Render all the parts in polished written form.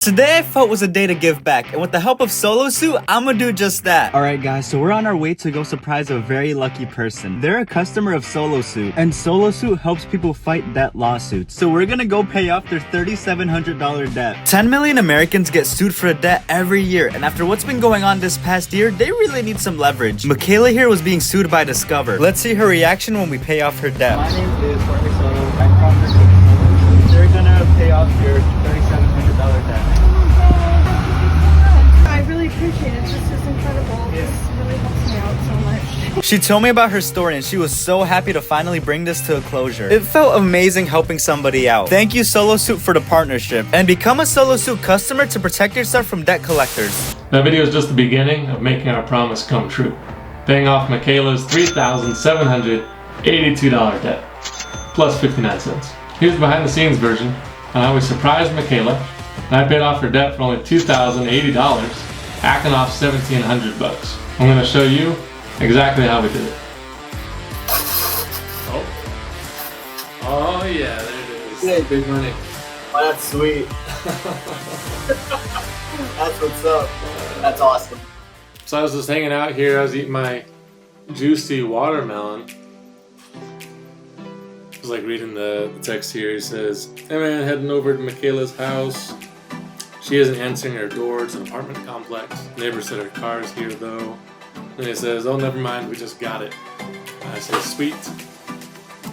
Today I felt was a day to give back, and with the help of Solo Suit, I'm gonna do just that. Alright guys, so we're on our way to go surprise a very lucky person. They're a customer of Solo Suit, and Solo Suit helps people fight debt lawsuits. So we're gonna go pay off their $3,700 debt. 10 million Americans get sued for a debt every year, and after what's been going on this past year, they really need some leverage. Michaela here was being sued by Discover. Let's see her reaction when we pay off her debt. My name is Jorge Soto. I'm from the They're gonna pay off your $3,700 debt. I really appreciate it. This is incredible. This really helps me out so much. She told me about her story and she was so happy to finally bring this to a closure. It felt amazing helping somebody out. Thank you Solo Suit for the partnership, and become a Solo Suit customer to protect yourself from debt collectors. That video is just the beginning of making our promise come true. Paying off Michaela's $3,782 debt, plus 59 cents. Here's the behind the scenes version on how we surprised Michaela, and I paid off her debt for only $2,080, hacking off $1,700. I'm going to show you exactly how we did it. Oh yeah, there it is. Hey. Big money. Oh, that's sweet. That's what's up. That's awesome. So I was just hanging out here, I was eating my juicy watermelon. I was like reading the text here. He says, "Hey man, heading over to Michaela's house. She isn't answering her door. It's an apartment complex. Neighbor said her car is here though." And he says, "Oh, never mind, we just got it." I say, "Sweet."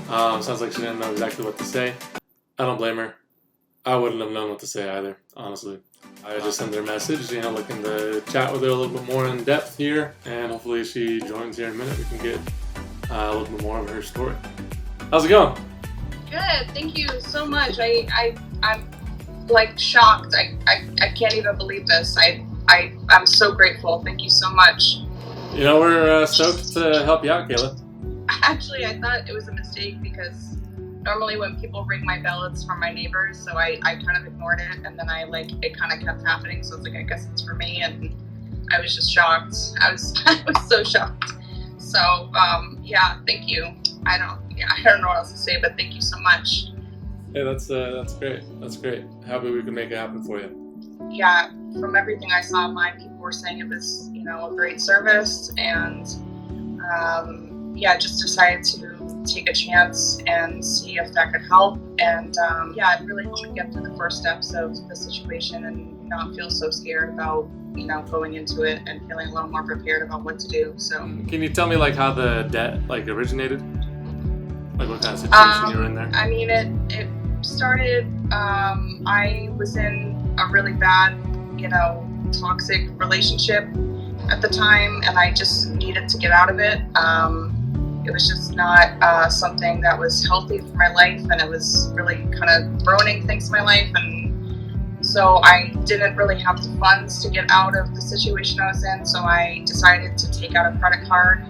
Sounds like she didn't know exactly what to say. I don't blame her. I wouldn't have known what to say either, honestly. I just sent her a message, looking to chat with her a little bit more in depth here, and hopefully she joins here in a minute. We can get a little bit more of her story. How's it going? Good. Thank you so much. I'm like shocked. I can't even believe this. I'm so grateful. Thank you so much. We're stoked to help you out, Kayla. Actually, I thought it was a mistake because normally when people ring my bell, it's from my neighbors. So I kind of ignored it, and then it kind of kept happening. So it's like, I guess it's for me, and I was just shocked. I was so shocked. So yeah, thank you. I don't know what else to say, but thank you so much. Hey, that's great. That's great. Happy we can make it happen for you. Yeah, from everything I saw online, people were saying it was, a great service, and just decided to take a chance and see if that could help. And it really helped me get through the first steps of the situation and not feel so scared about, going into it, and feeling a little more prepared about what to do. So, can you tell me how the debt originated? What kind of situation you were in there? I mean, it started. I was in a really bad, toxic relationship at the time, and I just needed to get out of it. It was just not something that was healthy for my life, and it was really kind of ruining things in my life. And so I didn't really have the funds to get out of the situation I was in, so I decided to take out a credit card.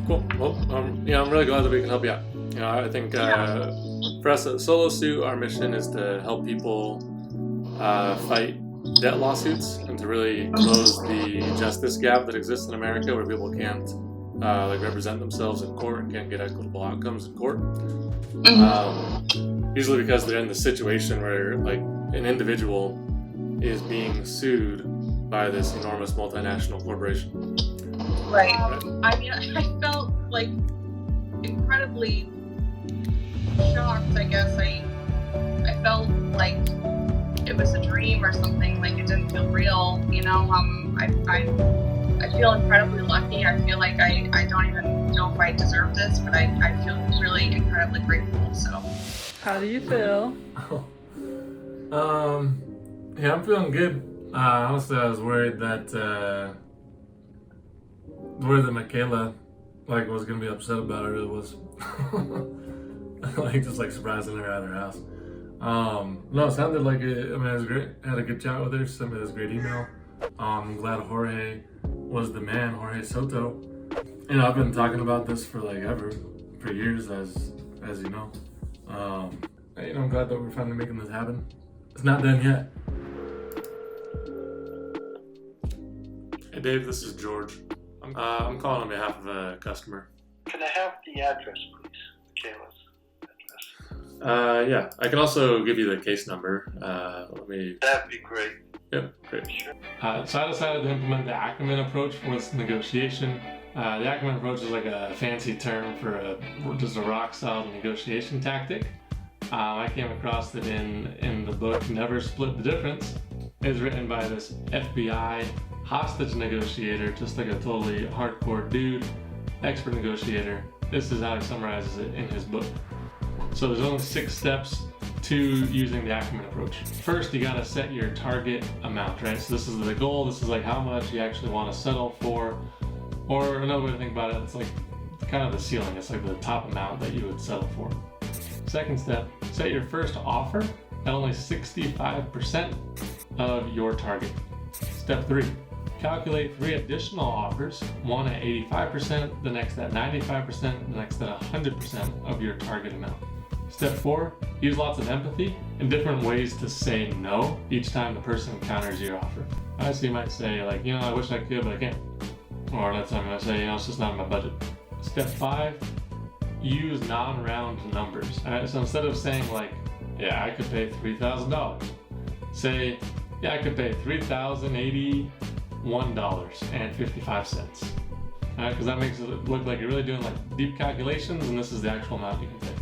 Cool. Well, I'm really glad that we can help you out. I think for us at Solo Suit, our mission is to help people fight debt lawsuits and to really close the justice gap that exists in America, where people can't represent themselves in court and can't get equitable outcomes in court. Usually because they're in the situation where an individual is being sued by this enormous multinational corporation. Right. I mean, I felt incredibly shocked. I guess I felt like it was a dream or something. It didn't feel real. I feel incredibly lucky. I feel like I don't even know if I deserve this, but I feel really incredibly grateful. So, how do you feel? Yeah, I'm feeling good. Honestly, I was worried that Michaela was gonna be upset about it. Really was. Surprising her at her house. No, it sounded like it. I mean, it was great. I had a good chat with her. She sent me this great email. I'm glad Jorge was the man, Jorge Soto. I've been talking about this for for years, as you know. I'm glad that we're finally making this happen. It's not done yet. Hey Dave, this is George. I'm calling on behalf of a customer. Can I have the address, please? Michaela's address. Yeah, I can also give you the case number. Let me. That'd be great. Yep, great. So I decided to implement the Ackerman approach with negotiation. The Ackerman approach is like a fancy term for just a rock-solid negotiation tactic. I came across it in the book Never Split the Difference. It's written by this FBI hostage negotiator, just like a totally hardcore dude, expert negotiator. This is how he summarizes it in his book. So there's only 6 steps to using the Ackerman approach. First, you gotta set your target amount, right? So this is the goal. This is like how much you actually want to settle for. Or another way to think about it, it's like kind of the ceiling. It's like the top amount that you would settle for. Second step, set your first offer at only 65% of your target. Step 3, calculate 3 additional offers, one at 85%, the next at 95%, the next at 100% of your target amount. Step 4, use lots of empathy and different ways to say no each time the person counters your offer. So you might say like, I wish I could, but I can't. Or next time I say, it's just not in my budget. Step 5, use non-round numbers. So instead of saying like, yeah, I could pay $3,000, say, yeah, I could pay $3,081.55. Because that makes it look like you're really doing like deep calculations, and this is the actual amount you can pay.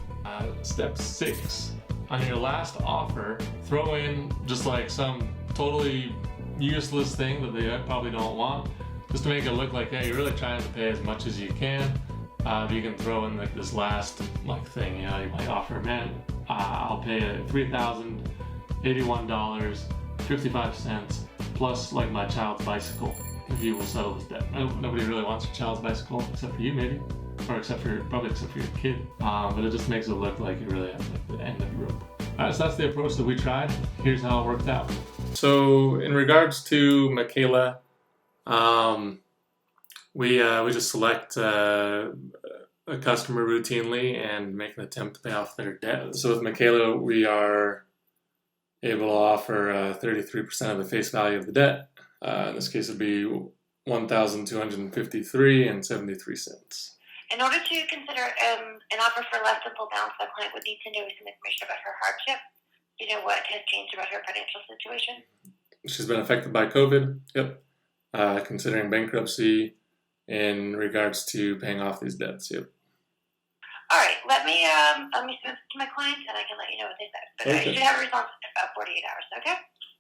Step 6, on your last offer, throw in just like some totally useless thing that they probably don't want, just to make it look like, hey, you're really trying to pay as much as you can. You can throw in like this last like thing, you might offer, man, I'll pay $3,081.55 plus like my child's bicycle if you will settle this debt. Nobody really wants your child's bicycle except for you, maybe, or probably except for your kid. But it just makes it look like you really have like the end of the rope. Alright, so that's the approach that we tried. Here's how it worked out. So in regards to Michaela, we just select a customer routinely and make an attempt to pay off their debt. So with Michaela, we are able to offer 33% of the face value of the debt. In this case, it'd be $1,253.73. In order to consider an offer for less simple balance, the client would need to know some information about her hardship. Do you know what has changed about her financial situation? She's been affected by COVID. Yep. Considering bankruptcy in regards to paying off these debts. Yep. All right. Let me send it to my client, and I can let you know what they said. But Okay. you should have a response in about 48 hours. Okay.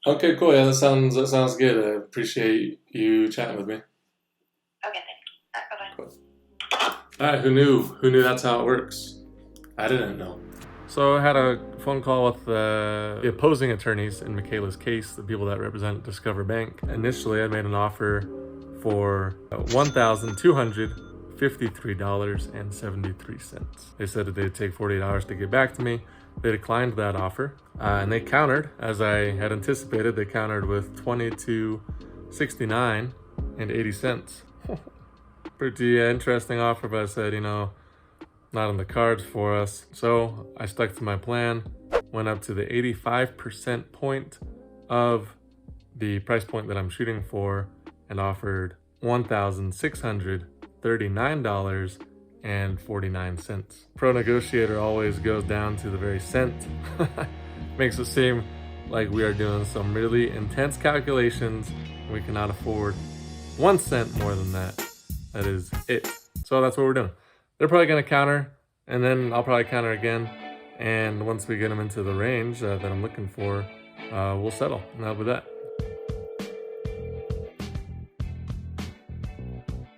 Okay, cool. Yeah, that sounds good. I appreciate you chatting with me. Okay. Thanks. Bye-bye. Cool. All right. Who knew that's how it works? I didn't know. So I had a phone call with the opposing attorneys in Michaela's case, the people that represent Discover Bank. Initially, I made an offer for $1,253.73. They said that they'd take 48 hours to get back to me. They declined that offer, and they countered, as I had anticipated. They countered with $22.69.80. Pretty interesting offer, but I said, not on the cards for us. So I stuck to my plan, went up to the 85% point of the price point that I'm shooting for, and offered $1,639.49. Pro negotiator always goes down to the very cent. Makes it seem like we are doing some really intense calculations. We cannot afford 1 cent more than that. That is it. So that's what we're doing. They're probably going to counter, and then I'll probably counter again. And once we get them into the range that I'm looking for, we'll settle. And that'll be that.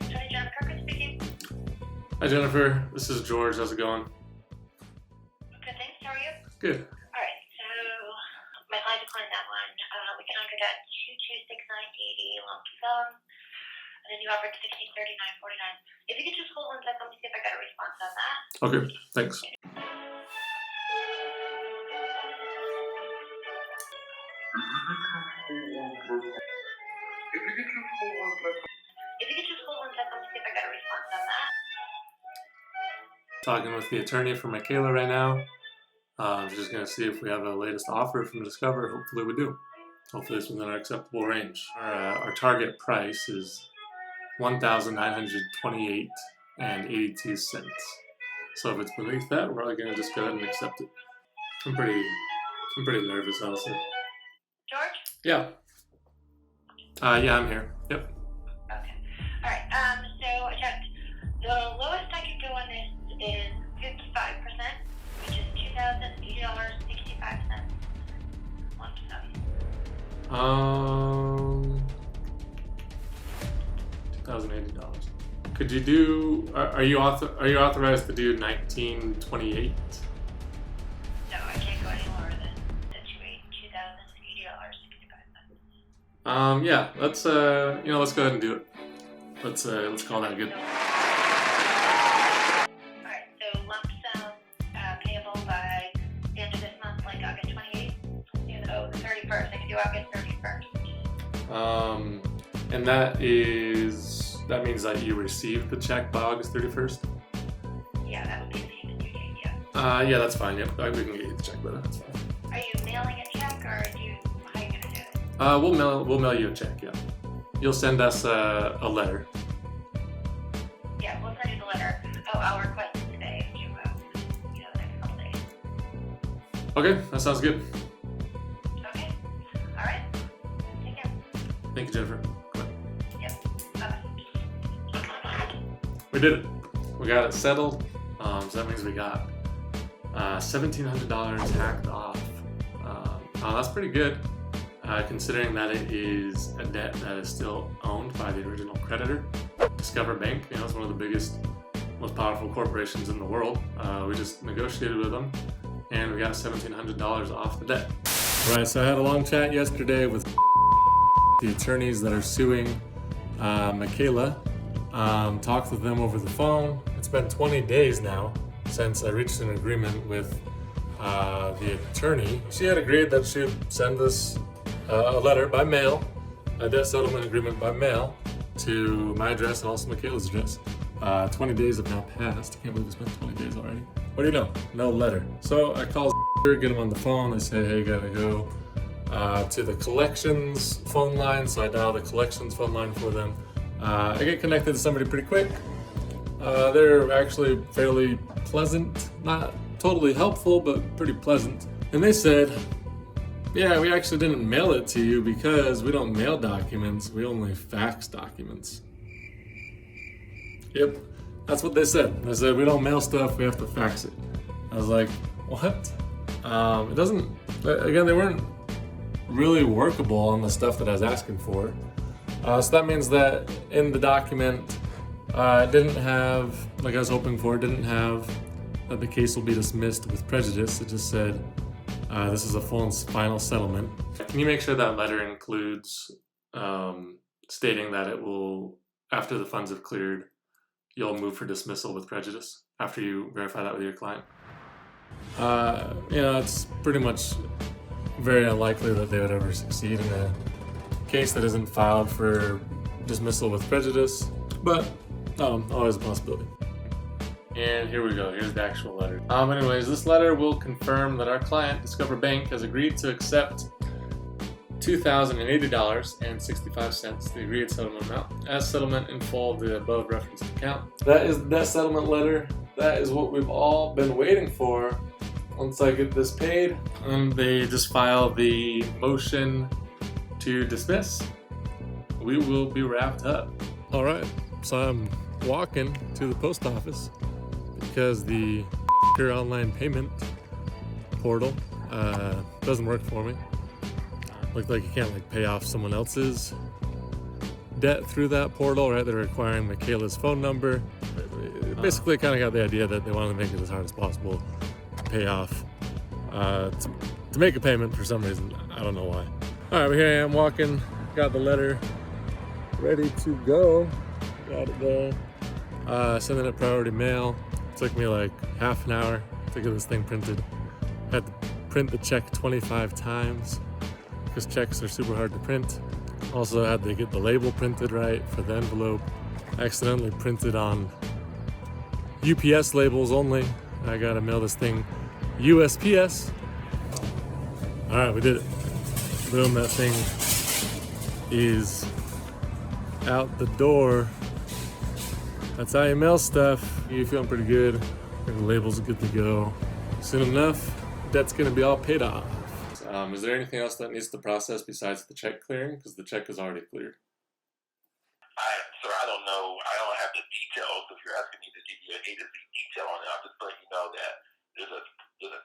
Attorney Jennifer Kirkwood speaking. Hi, Jennifer. This is George. How's it going? Good, thanks. How are you? Good. All right. So my client declined that one. We countered at 2,269.80 lump sum. And then you offered 1639.49. If you could just hold one second, let me see if I got a response on that. Okay, thanks. If you could just hold one second, let me see if I got a response on that. Talking with the attorney for Michaela right now. I'm just going to see if we have a latest offer from Discover. Hopefully we do. Hopefully it's within our acceptable range. Our target price is $1,928.82. So if it's beneath that, we're probably going to just go ahead and accept it. I'm pretty nervous, honestly. George? Yeah. Yeah, I'm here. Yep. Okay. Alright, so I checked. The lowest I could go on this is 55%, which is $2,080.65. Lump sum. $2,080. Could you do? Are you authorized to do 1928? No, I can't go any lower than $2,080.65. Yeah. Let's let's go ahead and do it. Let's call that good. Alright, so lump sum payable by the end of this month, like August 28th. Oh, the 31st. I can do August 31st. And that means that you received the check by August 31st? Yeah, that would be the payment due date, yeah. Yeah, that's fine. Yep, we can get you the check, but that's fine. Are you mailing a check or how are you gonna do it? We'll mail you a check. Yeah, you'll send us a letter. Yeah, we'll send you the letter. Oh, I'll request it today if you, the next couple days. Okay, that sounds good. Okay. Alright. Take care. Thank you, Jennifer. Yep. Bye-bye. We did it. We got it settled. So that means we got $1,700 hacked off. That's pretty good, considering that it is a debt that is still owned by the original creditor, Discover Bank. It's one of the biggest, most powerful corporations in the world. We just negotiated with them, and we got $1,700 off the debt. All right, so I had a long chat yesterday with the attorneys that are suing Michaela. Talked with them over the phone. It's been 20 days now since I reached an agreement with the attorney. She had agreed that she would send us a letter by mail, a debt settlement agreement by mail, to my address and also Michaela's address. 20 days have now passed. I can't believe it's been 20 days already. What do you know? No letter. So I call her, get him on the phone. I say, hey, gotta go to the collections phone line. So I dial the collections phone line for them. I get connected to somebody pretty quick. They're actually fairly pleasant, not totally helpful, but pretty pleasant. And they said, yeah, we actually didn't mail it to you because we don't mail documents, we only fax documents. Yep, that's what they said. They said, we don't mail stuff, we have to fax it. I was like, what? It doesn't, again, they weren't really workable on the stuff that I was asking for. So that means that in the document, it didn't have, like I was hoping for, it didn't have that the case will be dismissed with prejudice. It just said, this is a full and final settlement. Can you make sure that letter includes stating that it will, after the funds have cleared, you'll move for dismissal with prejudice after you verify that with your client? It's pretty much very unlikely that they would ever succeed in a case that isn't filed for dismissal with prejudice, but always a possibility. And here we go, here's the actual letter. Anyways, this letter will confirm that our client, Discover Bank, has agreed to accept $2,080.65, the agreed settlement amount, as settlement in full of the above referenced account. That is that settlement letter. That is what we've all been waiting for. Once I get this paid, and they just file the motion to dismiss, we will be wrapped up. All right, so I'm walking to the post office because the online payment portal doesn't work for me. Looks like you can't pay off someone else's debt through that portal, right? They're requiring Michaela's phone number. Basically, kind of got the idea that they wanted to make it as hard as possible to pay off, to make a payment for some reason. I don't know why. All right, but here I am walking, got the letter ready to go. Got it there. Sending it priority mail. Took me like half an hour to get this thing printed. Had to print the check 25 times because checks are super hard to print. Also had to get the label printed right for the envelope. I accidentally printed on UPS labels only. I gotta mail this thing USPS. All right, we did it. Boom, that thing is out the door. That's how you mail stuff. You feeling pretty good. The labels are good to go. Soon enough, debt's gonna be all paid off. Is there anything else that needs to process besides the check clearing? Because the check is already cleared. Sir, I don't know. I don't have the details. If you're asking me to give you a A to Z detail on it, I'm just letting you know that there's a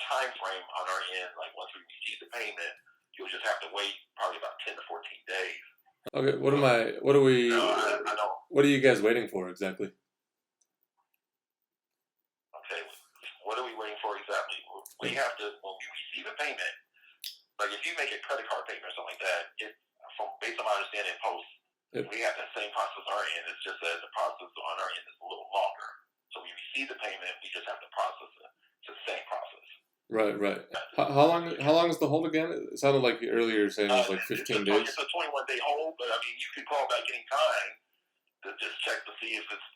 time frame on our end. Like once we receive the payment, you'll just have to wait probably about 10 to 14 days. Okay, what are you guys waiting for exactly? Okay, what are we waiting for exactly? We have to, when we receive a payment, like if you make a credit card payment or something like that, based on my understanding, we have that same process on our end. It's just that the process on our end is a little longer. So we receive the payment, we just have to process it. It's the same process. Right. How long is the hold again? It sounded like earlier you were saying it was like 15 days. It's a 21-day hold, but I mean, you could call back any time to just check to see if it's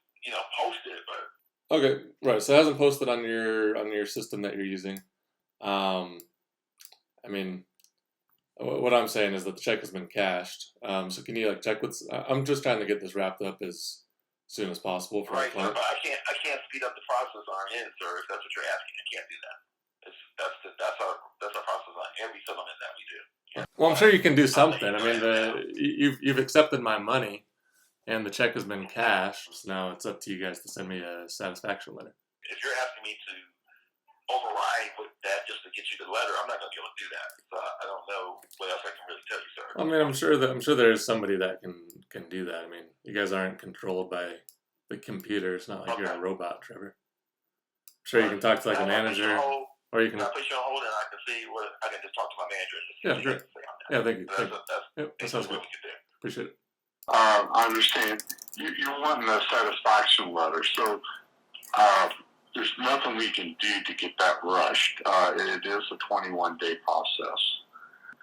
posted. But okay, right. So it hasn't posted on your system that you're using. I mean, what I'm saying is that the check has been cashed. So can you check what's? I'm just trying to get this wrapped up as soon as possible for right, the client. But I can't speed up the process on our end, sir. If that's what you're asking, I can't do that. That's our process on every settlement that we do. Well, I'm sure you can do something. I mean, you've accepted my money, and the check has been cashed. So now it's up to you guys to send me a satisfaction letter. If you're asking me to override with that just to get you the letter, I'm not going to be able to do that. So I don't know what else I can really tell you, sir. I mean, I'm sure there is somebody that can do that. I mean, you guys aren't controlled by the computer. It's not like you're a robot, Trevor. I'm sure you can talk to a manager, or you can. I'll put you on hold, and I can see what I can just talk to my manager and just see Yeah, what great. he has to say on that. Yeah, thank you. That sounds what good. we can do. Appreciate it. I understand. You're wanting a satisfaction letter, so there's nothing we can do to get that rushed. It is a 21-day process.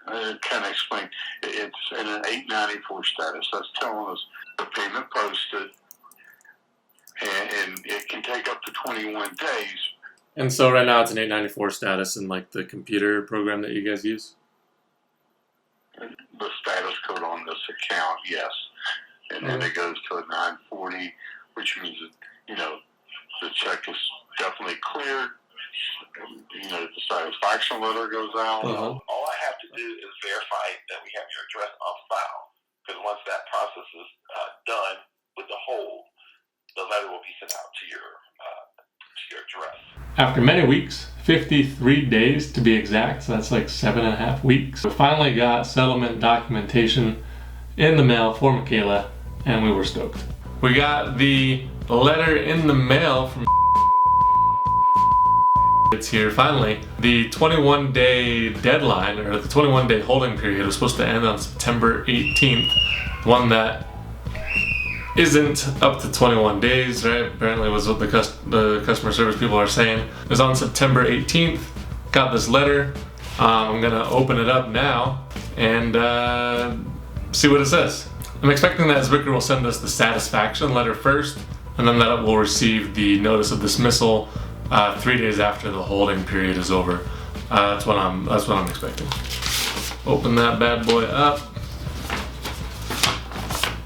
Kind of explain. It's in an 894 status. That's telling us the payment posted, and it can take up to 21 days. And so right now it's an 894 status in the computer program that you guys use? The status code on this account, yes. And then it goes to a 940, which means that, the check is definitely cleared. The satisfaction letter goes out. All I have to do is verify that we have your address on file. Because once that process is done with the hold, the letter will be sent out to your address. After many weeks, 53 days to be exact, so that's 7.5 weeks, we finally got settlement documentation in the mail for Michaela, and we were stoked. We got the letter in the mail from it's here finally. The 21-day deadline, or the 21-day holding period, was supposed to end on September 18th, one that isn't up to 21 days, right? Apparently was what the customer service people are saying. It was on September 18th. Got this letter. I'm gonna open it up now and see what it says. I'm expecting that Zwicker will send us the satisfaction letter first, and then that we'll receive the notice of dismissal 3 days after the holding period is over. That's what I'm expecting. Open that bad boy up.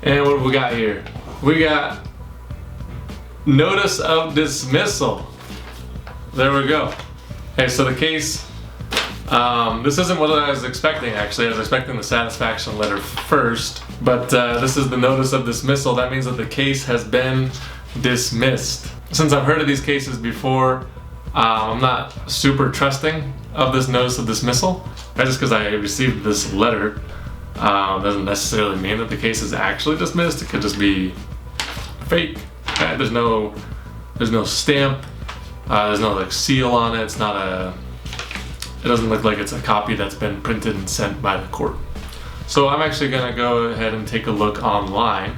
And what do we got here? We got notice of dismissal. There we go. Okay, so the case, this isn't what I was expecting actually. I was expecting the satisfaction letter first, but this is the notice of dismissal. That means that the case has been dismissed. Since I've heard of these cases before, I'm not super trusting of this notice of dismissal. Right? Just because I received this letter doesn't necessarily mean that the case is actually dismissed. It could just be fake. Okay? There's no stamp. There's no seal on it. It doesn't look like it's a copy that's been printed and sent by the court. So I'm actually gonna go ahead and take a look online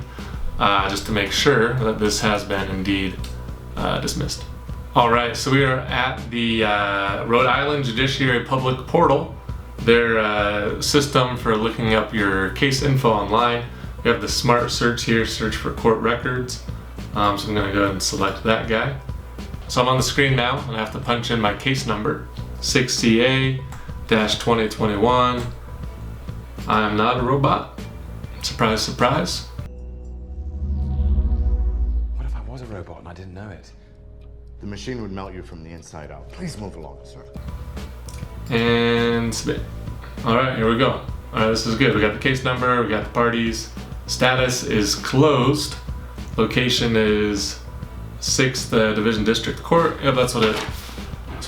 just to make sure that this has been indeed dismissed. All right, so we are at the Rhode Island Judiciary Public Portal, their system for looking up your case info online. We have the smart search here, search for court records. So I'm gonna go ahead and select that guy. So I'm on the screen now, and I have to punch in my case number, 6CA-2021. I am not a robot. Surprise, surprise. What if I was a robot and I didn't know it? The machine would melt you from the inside out. Please move along, sir. and submit. All right, here we go. All right, this is good. We got the case number, we got the parties. Status is closed. Location is 6th Division District Court. Yep, that's what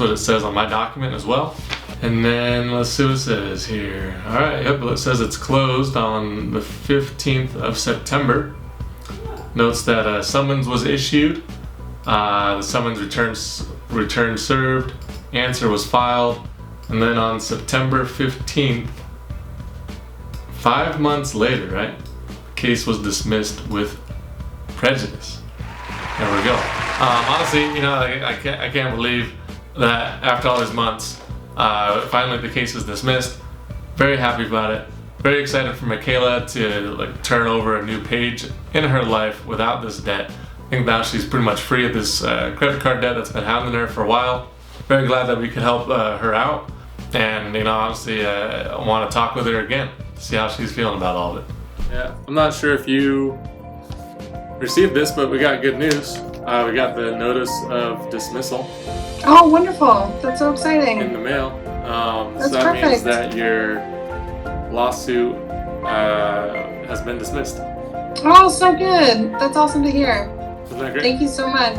it says on my document as well. And then let's see what it says here. All right, yep, it says it's closed on the 15th of September. Notes that a summons was issued. The summons return served. Answer was filed. And then on September 15th, 5 months later, right? The case was dismissed with prejudice. There we go. Honestly, you know, I can't believe that after all these months, finally the case is dismissed. Very happy about it. Very excited for Michaela to like turn over a new page in her life without this debt. I think now she's pretty much free of this credit card debt that's been hounding her for a while. Very glad that we could help her out. And, you know, honestly, I want to talk with her again, see how she's feeling about all of it. Yeah, I'm not sure if you received this, but we got good news. We got the notice of dismissal. Oh, wonderful. That's so exciting. In the mail. That's so that perfect. means that your lawsuit has been dismissed. Oh, so good. That's awesome to hear. Isn't that great? Thank you so much.